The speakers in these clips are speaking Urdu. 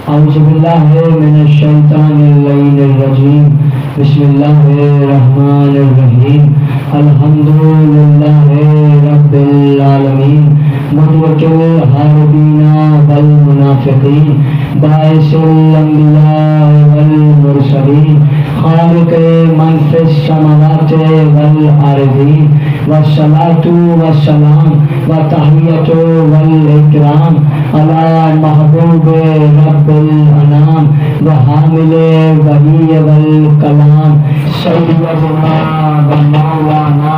اعوذ باللہ من الشیطان اللعین الرجیم بسم اللہ الرحمن الرحیم الحمدللہ رب العالمین مدرک الحاربین والمنافقین باعث الانبیاء والمرسلین خالق من فی السماوات والارضین والصلاة والسلام والتحیۃ والاکرام علی محبوب رب الانام وحامل وحی والکلام سیدنا و مولانا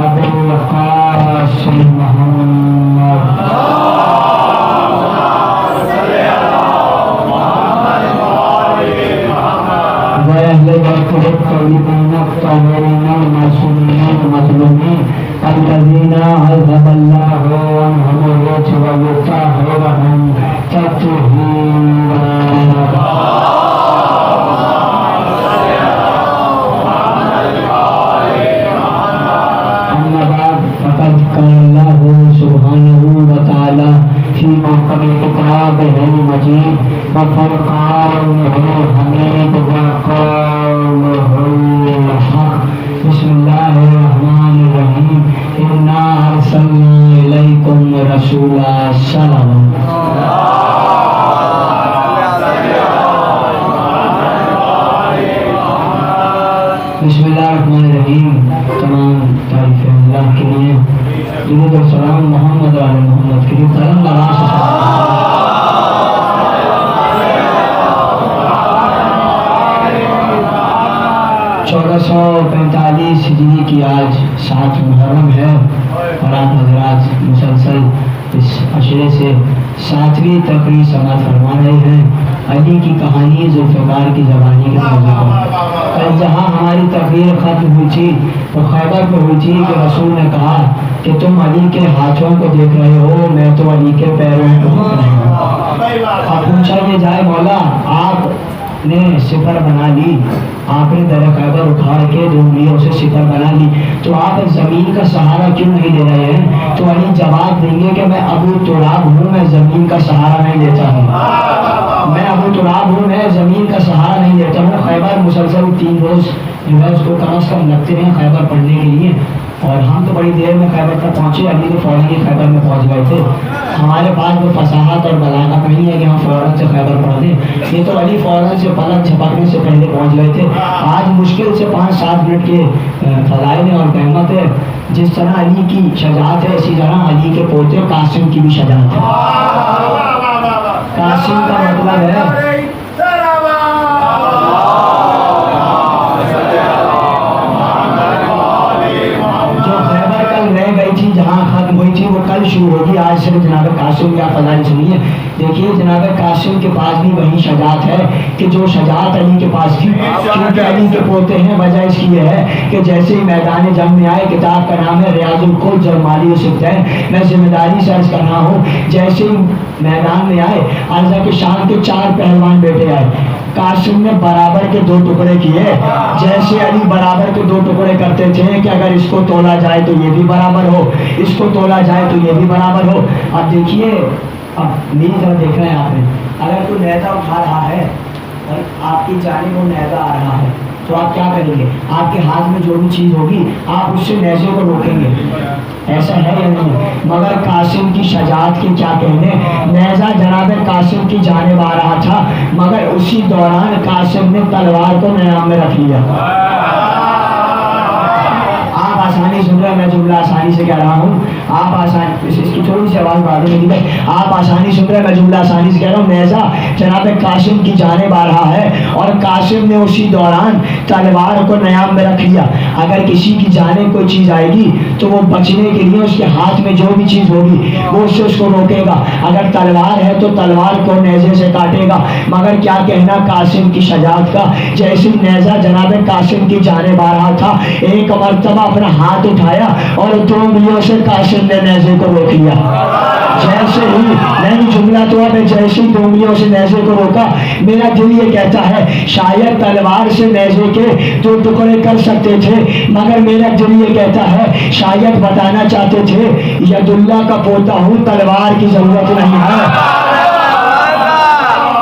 ابو القاسم محمد وأهل بيته الطيبين الطاهرين المعصومين المظلومين الذين عذب الله عنهم الرجس ويطهرهم تطهيرا. أما بعد فقد قال الله سبحانه وتعالى في محكم كتابه المجيد وفرقانه الحميد وقوله الحق. بسم الله الرحمن الرحيم إنا أرسلنا إليكم رسولا سلام. بسم اللہ الرحمن الرحیم. تمام تعریفیں اللہ کے لیے. درود و سلام محمد و علی محمد کے لیے. کرم نواز 1445 ہجری کی آج 7 محرم ہے اور آپ حضرات مسلسل اس عشرے سے 7ویں تقریر سماعت فرما رہے ہیں. علی کی کہانی ذوالفقار کی زبانی کے موضوع پر. کل جہاں ہماری تقریر ختم ہوئی تھی تو خیبر میں ہوئی تھی کہ رسول نے کہا کہ تم علی کے ہاتھوں کو دیکھ رہے ہو, میں تو علی کے پیروں کو دیکھ رہا ہوں. اب پوچھا کہ جائے مولا آپ نے سپر بنا لی, آپ نے در خیبر اٹھا کے 2 انگلیوں سے سپر بنا لی, تو آپ زمین کا سہارا کیوں نہیں لے رہے ہیں؟ تو علی جواب دیں گے کہ میں ابو تراب ہوں, میں زمین کا سہارا نہیں لیتا ہوں. میں ابو تراب ہوں, میں زمین کا سہارا نہیں لیتا ہوں. خیبر مسلسل 3 روز جو ہے اس کو کم از کم لگتے ہیں خیبر پڑھنے کے لیے, اور ہم تو بڑی دیر میں خیبر تک پہنچے. علی تو فوراً ہی خیبر میں پہنچ گئے تھے. ہمارے پاس وہ فصاحت اور بلاغت نہیں ہے کہ ہم فوراً سے خیبر پڑھ دیں. یہ تو علی فوراً سے پلک جھپکنے سے پہلے پہنچ گئے تھے. آج مشکل سے 5-7 منٹ کے فضائل اور قیمت ہے. جس طرح علی کی شجاعت ہے اسی طرح علی کے پوتے قاسم کی بھی شجاعت ہے. قاسم کا مطلب ہے جہاں ختم ہوئی تھی وہ کل شروع ہوگی. آج سے جناب قاسم کیا فضائل سنیے. دیکھیے جناب قاسم کے پاس بھی وہی شجاعت ہے کہ جو شجاعت علی کے پاس تھی, کیونکہ علی کے پوتے ہیں. وجہ اس کی یہ ہے کہ جیسے ہی میدان جنگ میں آئے, کتاب کا نام ہے ریاض الخلد جرمالی الصبتین, میں ذمہ داری سے عرض کر رہا ہوں, جیسے ہی میدان میں آئے عرضہ کے شام کے 4 پہلوان بیٹے آئے. قاسم نے برابر کے 2 ٹکڑے کیے. جیسے علی برابر کے 2 ٹکڑے کرتے تھے کہ اگر اس کو تولا جائے تو یہ بھی برابر ہو, اس کو تولا جائے تو یہ بھی برابر ہو. اب دیکھیے, اب میری طرف دیکھ رہے ہیں آپ نے, اگر کوئی نیزہ اٹھا رہا ہے اور آپ کی جانب وہ نیزہ آ رہا ہے تو آپ کیا کریں گے؟ آپ کے ہاتھ میں جو بھی چیز ہوگی آپ اس سے نیزے کو روکیں گے. ایسا ہے یا نہیں؟ مگر قاسم کی شجاعت کے کیا کہنے, نیزہ جناب قاسم کی جانب آ رہا تھا مگر اسی دوران قاسم نے تلوار کو نیام میں رکھ لیا. آپ آسانی سن رہے ہیں, میں جملہ آسانی سے کہہ رہا ہوں. آپ آسانی, اس کی تھوڑی سی آواز بڑھا دیں گے. آپ آسانی سن رہے ہیں, میں جملہ آسانی سے کہہ رہا ہوں. نیزہ جناب قاسم کی جانب آ رہا ہے اور قاسم نے اسی دوران تلوار کو نیام میں رکھ لیا. اگر کسی کی جانب کوئی چیز آئے گی تو وہ بچنے کے لیے اس کے ہاتھ میں جو بھی چیز ہوگی وہ اس سے اس کو روکے گا. اگر تلوار ہے تو تلوار کو نیزے سے کاٹے گا. مگر کیا کہنا قاسم کی شجاعت کا, جیسے نیزہ جناب قاسم کی جانب آ رہا تھا, ایک مرتبہ اپنا ہاتھ اٹھایا اور 2 انگلیوں سے قاسم نے نیزے کو روک لیا. جیسے ہی نہیں جملہ تو اب جیسے 2 انگلیوں سے نیزے کو روکا, میرا دل یہ کہتا ہے شاید تلوار سے نیزے کے 2 ٹکڑے کر سکتے تھے, مگر میرا دل یہ کہتا ہے شاید بتانا چاہتے تھے ید اللہ کا پوتا ہوں, تلوار کی ضرورت نہیں ہے.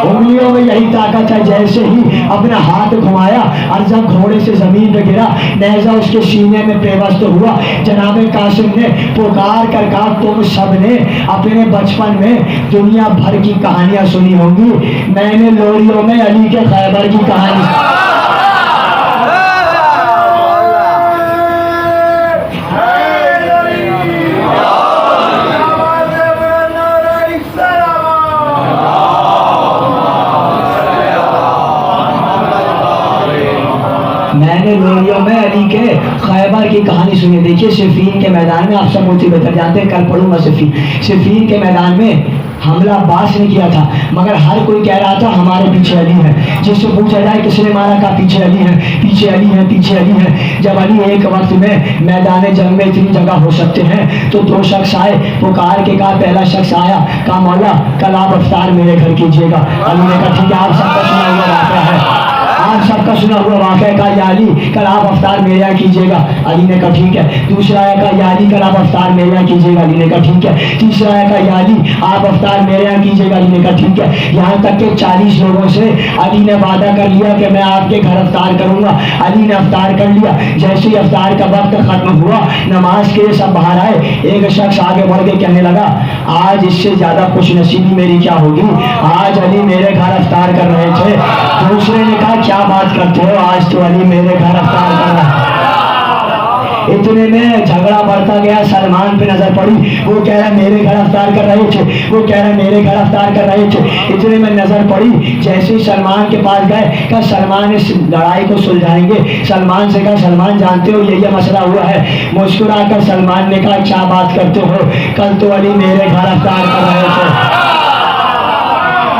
انگلیوں بڑی طاقت ہے. جیسے ہی اپنا ہاتھ گھمایا اور جب گھوڑے سے زمین پہ گرا نیزہ اس کے سینے میں پیوست ہوا. جناب قاسم نے پکار کر کہا تم سب نے اپنے بچپن میں دنیا بھر کی کہانیاں سنی ہوں گی, میں نے لوریوں میں علی کے خیبر کی کہانی. میں نے لوریوں میں علی کے خیبر کی کہانی سنی. دیکھیے صفین کے میدان میں, آپ سب مجھے بہتر جانتے ہیں, کل پڑھوں گا صفین کے میدان میں حملہ عباس نے کیا تھا, مگر ہر کوئی کہہ رہا تھا ہمارے پیچھے علی ہے. جس سے پوچھا جائے کس نے مارا, کہا پیچھے علی ہے, پیچھے علی ہے, پیچھے علی ہے. جب علی ایک وقت میں میدان جنگ میں اتنی جگہ ہو سکتے ہیں تو دو شخص آئے, پکار کے کہا, پہلا شخص آیا کہا مولا کل آپ افطار میرے گھر کیجیے گا. علی نے کہا ٹھیک ہے, آپ سب کا سنا ہوا واقعہ ہے, آپ سب کا سنا ہوا واقعہ. کہا یا علی کل آپ افطار میرے یہاں کیجیے گا. علی نے کہا ٹھیک ہے. دوسرا آیا, کہا یا علی کل آپ افطار میرے یہاں کیجیے گا. علی نے کہا ٹھیک ہے. تیسرا آیا, کہا یا علی آپ افطار میرے یہاں کیجیے گا. علی نے کہا ٹھیک ہے. یہاں تک کہ 40 لوگوں سے علی نے وعدہ کر لیا کہ میں آپ کے گھر افطار کروں گا. علی نے افطار کر لیا. جیسے ہی افطار کا وقت ختم ہوا, نماز کے سب باہر آئے. ایک شخص آگے بڑھ کے کہنے لگا آج اس سے زیادہ خوش نصیبی میری کیا ہوگی, آج علی میرے گھر افطار کر رہے تھے. دوسرے نے کہا کیا بات کرتے ہو, آج تو علی میرے گھر افطار کر رہا ہے. اتنے میں جھگڑا بڑھتا گیا. سلمان پہ نظر پڑی, وہ کہہ رہا میرے گھر افطار کر رہے تھے, وہ کہہ رہا میرے گھر افطار کر رہے تھے. اتنے میں نظر پڑی, جیسے ہی سلمان کے پاس گئے کہا سلمان اس لڑائی کو سلجھائیں گے. سلمان سے کہا سلمان جانتے ہو یہ مسئلہ ہوا ہے. مسکرا کر سلمان نے کہا کیا بات کرتے ہو, کل تو علی میرے گھر افطار کر رہے تھے.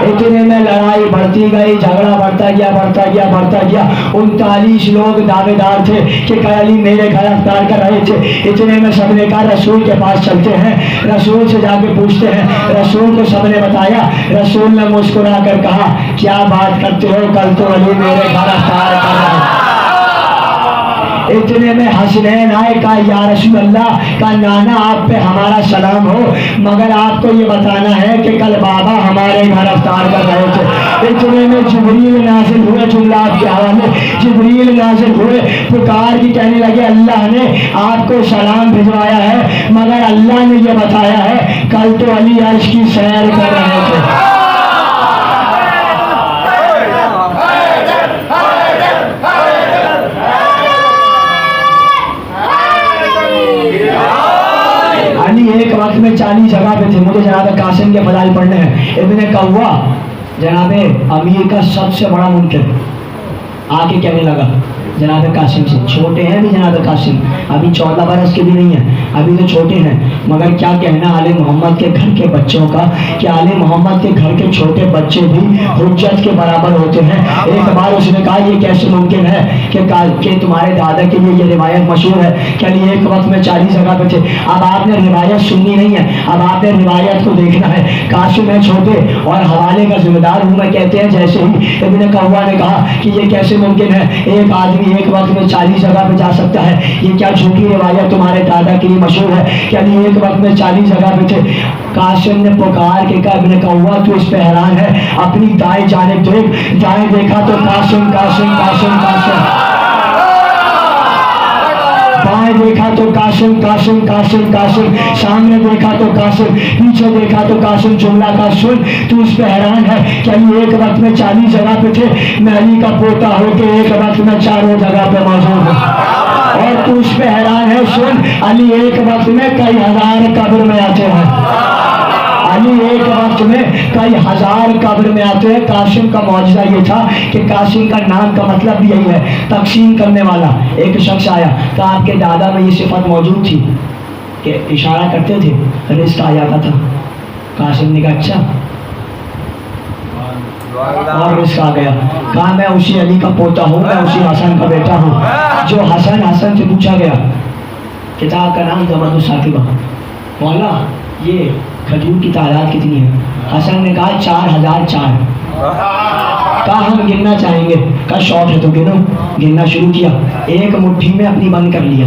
اتنے میں لڑائی بڑھتی گئی, جھگڑا بڑھتا گیا. 39 لوگ دعوے دار تھے کہ علی میرے گھر افطار کر رہے تھے. اتنے میں سب نے کہا رسول کے پاس چلتے ہیں, رسول سے جا کے پوچھتے ہیں. رسول کو سب نے بتایا. رسول نے مسکرا کر کہا کیا بات کرتے ہو, کل تو علی میرے گھر افطار کر رہے تھے. اتنے میں حسنین آئے, کہا یا رسول اللہ, کہا نانا آپ پہ ہمارا سلام ہو, مگر آپ کو یہ بتانا ہے کہ کل بابا ہمارے گھر افطار کر رہے تھے. اتنے میں جبریل نازل ہوئے, جملہ آپ کے حوالے, جبریل نازل ہوئے, پکار کی کہنے لگے اللہ نے آپ کو سلام بھجوایا ہے, مگر اللہ نے یہ بتایا ہے کل تو علی عرش کی سیر کر رہے تھے. ایک وقت میں 40 جگہ پہ تھے. مجھے جناب قاسم کے فضائل پڑھنے ہیں. ابن قوا جناب امیر کا سب سے بڑا منکر آ کے کہنے لگا جناب قاسم سے, چھوٹے ہیں بھی جناب قاسم, ابھی 14 برس کے بھی نہیں ہیں, ابھی تو چھوٹے ہیں, مگر کیا کہنا آل محمد کے گھر کے بچوں کا, کہ آل محمد کے گھر کے چھوٹے بچے بھی حجت کے برابر ہوتے ہیں. ایک بار اس نے کہا یہ کیسے ممکن ہے کہ تمہارے دادا کے لیے یہ روایت مشہور ہے کہ علی ایک وقت میں 40 جگہ پہ تھے. اب آپ نے روایت سننی نہیں ہے, اب آپ نے روایت کو دیکھنا ہے. قاسم ہے چھوٹے اور حوالے کا ذمہ دار ہوں میں, کہتے ہیں جیسے ہی ابن قوا نے کہا کہ یہ کیسے ممکن ہے ایک آدمی ایک وقت میں 40 جگہ پہ جا سکتا ہے, یہ کیا جھوٹی روایت تمہارے دادا کے لیے مشہور ہے کہ علی ایک وقت میں 40 جگہ پہ تھے. قاسم نے پکار کے کہا ابن قوا تو اس پہ حیران ہے, اپنی دائیں جانب دیکھ, دائیں دیکھا تو قاسم قاسم قاسم قاسم, بائیں دیکھا تو قاسم قاسم قاسم قاسم, سامنے دیکھا تو قاسم, پیچھے دیکھا تو قاسم. جملہ کا سن, تو اس پہ حیران ہے کہ علی ایک وقت میں 40 جگہ پہ تھے, میں علی کا پوتا ہو کے ایک وقت میں 4 جگہ پہ موجود ہوں. اور تو اس پہ حیران ہے, سن علی ایک وقت میں کئی ہزار قبر میں آتے ہیں, علی ایک وقت میں کئی ہزار قبر میں آتے ہیں. قاسم کا معجزہ یہ تھا کہ قاسم کا نام کا مطلب بھی یہی ہے, تقسیم کرنے والا. ایک شخص آیا کہ آپ کے دادا میں یہ صفت موجود تھی کہ اشارہ کرتے تھے, رزق آ جاتا تھا. قاسم نے کہا اچھا, اور رزق آ گیا. کہا میں اسی علی کا پوتا ہوں, میں اسی حسن کا بیٹا ہوں. جو حسن سے پوچھا گیا کتاب کا نام زمن الثاقبہ, مولا یہ کھجور کی تعداد کتنی ہے؟ حسن نے کہا 4004. کہا ہم گننا چاہیں گے. کہا شوق ہے تو گنو. گننا شروع کیا, ایک مٹھی میں اپنی بند کر لیا.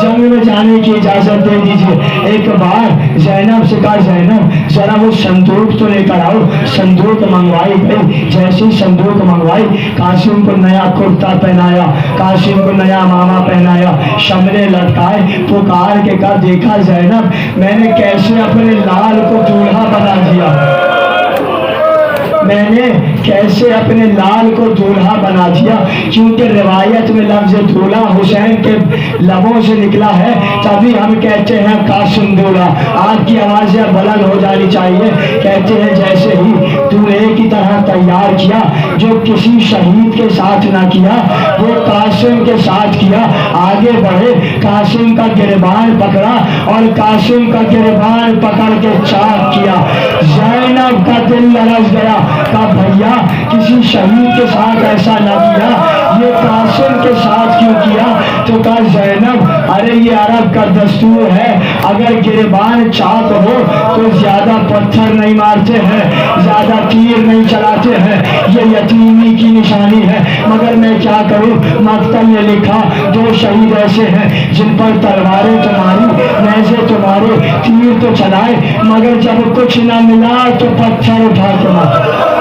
جنگ میں جانے کی اجازت دے دیجیے. ایک بار زینب سے کہا زینب ذرا وہ صندوق تو لے کر آؤ. صندوق منگوائی گئی. جیسی صندوق منگوائی قاسم کو نیا کرتا پہنایا, قاسم کو نیا ماما پہنایا, شملے لٹکائے, پکار کے کہا دیکھا زینب میں نے کیسے اپنے لال کو دولہا بنا دیا, میں نے کیسے اپنے لال کو دولہا بنا دیا. کیونکہ روایت میں لفظ دولہا حسین کے لبوں سے نکلا ہے, تبھی ہم کہتے ہیں قاسم دولہا. آپ کی آوازیں بلند ہو جانی چاہیے. کہتے ہیں جیسے ہی دولہے کی طرح تیار کیا, جو کسی شہید کے ساتھ نہ کیا وہ قاسم کے ساتھ کیا. آگے بڑھے, قاسم کا گریبان پکڑا اور قاسم کا گریبان پکڑ کے چاک کیا. زینب کا دل لرز گیا, کہا بھیا کسی شہید کے ساتھ ایسا نہ کیا, یہ قاسم کے ساتھ کیوں کیا؟ تو کہا زینب ارے یہ عرب کا دستور ہے, اگر گریبان چاک ہو تو زیادہ پتھر نہیں مارتے ہیں, زیادہ تیر نہیں چلاتے ہیں, یہ یتیمی کی نشانی ہے. مگر میں کیا کروں, مقتل نے لکھا دو شہید ایسے ہیں جن پر تلواریں تو ماری, نیزے تو مارے, تیر تو چلائے, مگر جب کچھ نہ ملا تو پتھر اٹھا کے مارا.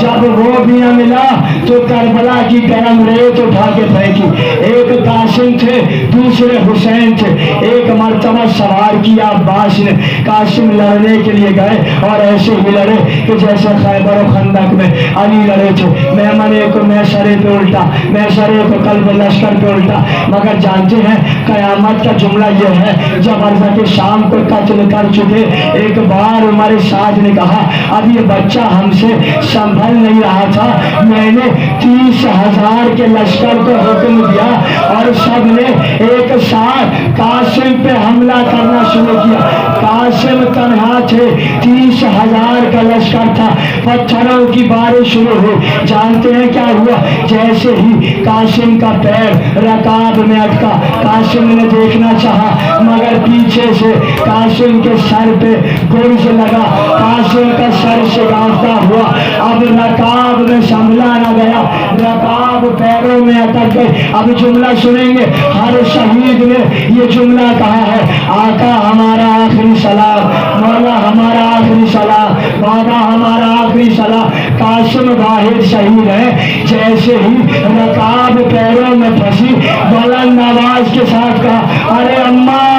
جب وہ بھی نہ ملا تو کربلا کی گرم ریت اٹھا کے پھینکی. ایک قاسم تھے, دوسرے حسین تھے. ایک مرتبہ سوار کیا عباس نے, قاسم لڑنے کے لیے گئے اور ایسے ہی لڑے کہ جیسے خیبر و خندق میں علی لڑے تھے. میمنے کو میسرے پہ الٹا, میسرے کو قلب لشکر پہ الٹا. مگر جانتے ہیں قیامت کا جملہ یہ ہے, جب عرضہ کے شام کو قتل کر چکے, ایک بار عمر سعد نے کہا اب یہ بچہ ہم سے سنبھل نہیں رہا تھا, میں نے 30,000 کے لشکر کو حکم دیا اور سب نے ایک ساتھ قاسم پہ حملہ کرنا شروع کیا. قاسم تنہا تھے, 30,000 کا لشکر تھا, پتھروں کی بارش شروع ہوئی. جانتے ہیں کیا ہوا؟ جیسے ہی قاسم کا پیر رکاب میں اٹکا, قاسم نے دیکھنا چاہا مگر پیچھے سے قاسم کے سر پہ گرز لگا, قاسم کا سر شکافتا ہوا. اب رکاب میں سنبھلا نہ گیا, رکاب پیروں میں اٹک گئی. اب جملہ سنیں گے, ہر شہید نے یہ جملہ کہا ہے, آقا ہمارا آخری سلام, مولا ہمارا آخری سلام, بابا ہمارا آخری سلام. قاسم واحد شہید ہے. جیسے ہی رکاب پیروں میں پھنسی, بلند آواز کے ساتھ کہا ارے اماں,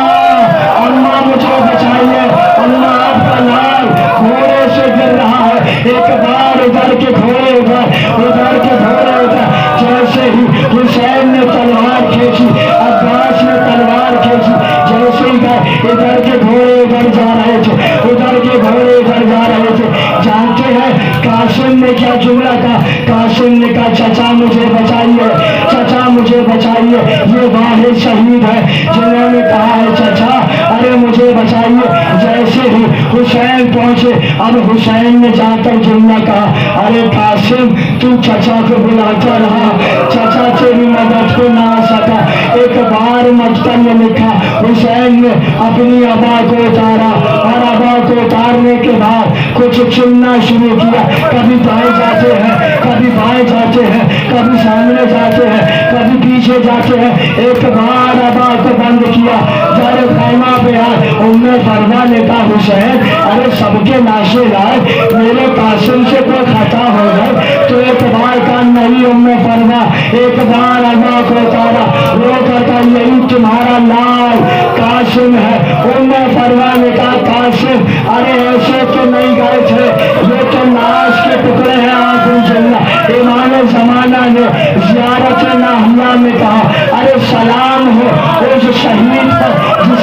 اماں مجھے بچائیے, اماں آپ کا لال گھوڑے سے گر رہا ہے. ایک بار ادھر کے گھوڑے ادھر, ادھر کے گھوڑے ادھر. جیسے ہی حسین نے تلوار کھینچی, عباس نے تلوار کھینچی, جیسے ہی گئے ادھر کے گھوڑے ادھر جا رہے تھے, ادھر کے گھوڑے ادھر جا رہے تھے. جانتے ہیں قاسم نے کیا جملہ کہا؟ قاسم نے کہا چچا مجھے بچائیے, چچا مجھے بچائیے. یہ واحد شہید ہے جنہوں نے کہا ہے چچا ارے مجھے بچائیے. جیسے ہی حسین پہنچے, اب حسین نے جا کر جملہ کہا ارے قاسم تو چچا کو بلاتا رہا, چچا تیری مدد کو نہ آ سکا. ایک بار مقتل نے لکھا حسین نے اپنی ابا کو اتارا اور ابا کو اتارنے کے بعد کچھ چننا شروع کیا. کبھی دائیں جاتے ہیں, کبھی بائیں جاتے ہیں, کبھی سامنے جاتے ہیں, کبھی پیچھے جاتے ہیں. ایک بار ابا کو بند کیا, جب خیمہ پہ آئے ام فروا نے کہا حسین ارے سب کے لاشیں لائے, میرے قاسم سے کوئی خطا ہو گئے. تو ایک بار کا نہیں ام فروا, ایک بار ابا کو اتارا, وہ کہتا یہی تمہارا لال قاسم ہے. ام فروا نے کہا قاسم ارے ایسے تو نہیں گئے تھے, یہ تو لاش کے ٹکڑے ہیں. آخری جملہ امام زمانہ نے زیارت ناحیہ میں کہا ارے سلام ہو اس شہید پر